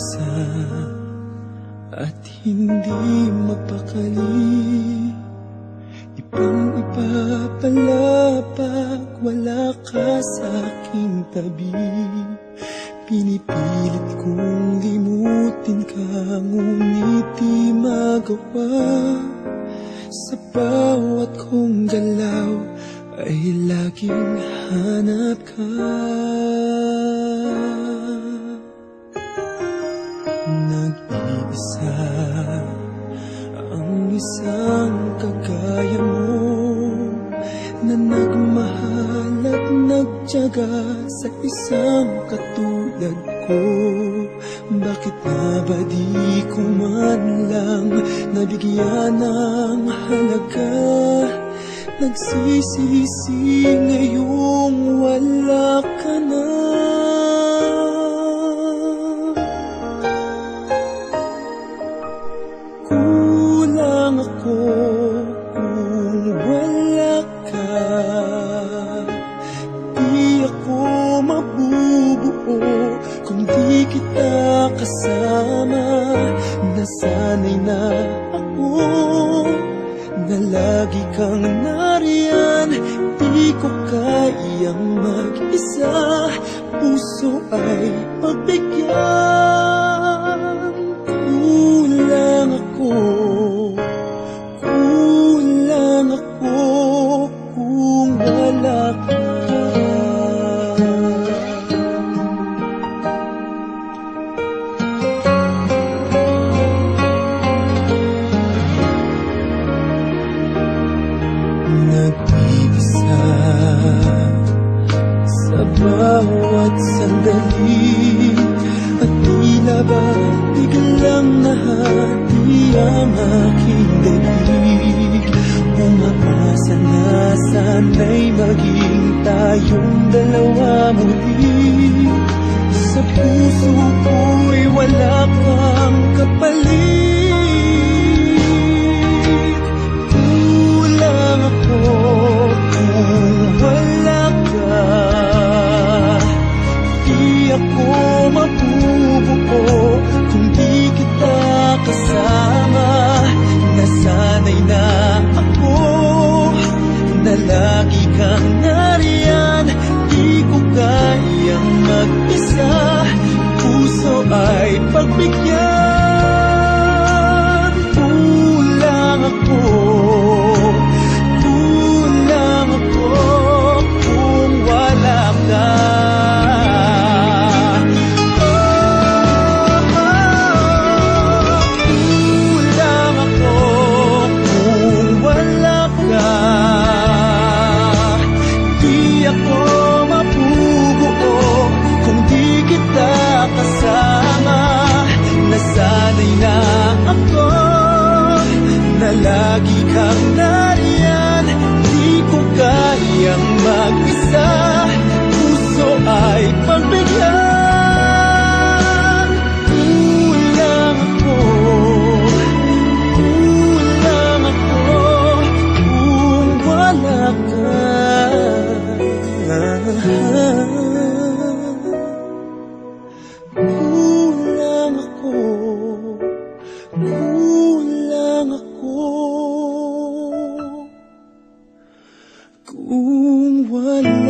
mag-isa at hindi mapakali. Ibang-iba pala pag wala ka sa aking tabi. Pinipilit kong limutin ka, ngunit di magawa. Sa bawat kong galaw ay laging hanap ka. Nag-iisa ang isang kagaya mo, na nagmahal at nagtiyaga sa isang katulad ko. Bakit nga ba di ko man lang nabigyan ng halaga? Nagsisisi ngayong wala ka na. Kulang ako kung wala ka. Di ako mabubuo kung di kita kasama. Nasanay na ako na lagi kang nariyan. Di ko kayang mag-isa, puso ay pagbigyan. Kulang ako kung wala ka. Nag-iisa sa bawat sandali, at tila ba biglang nahati ang aking daig. Umaasa na sana'y maging tayong dalawa muli. Sa puso ko'y wala kang kapalit. Kulang ako kung wala ka. Di ako mabubuo kung di kita kasama. Nasanay na ako na lagi kang nariyan. Di ko kayang mag-isa, puso ay pagbigyan. Kulang ako kung wala ka. Nasanay na ako na lagi kang nariyan. Di ko kayang mag-isa, puso ay pagbigyan. Kulang ako kung wala ka. Kung wala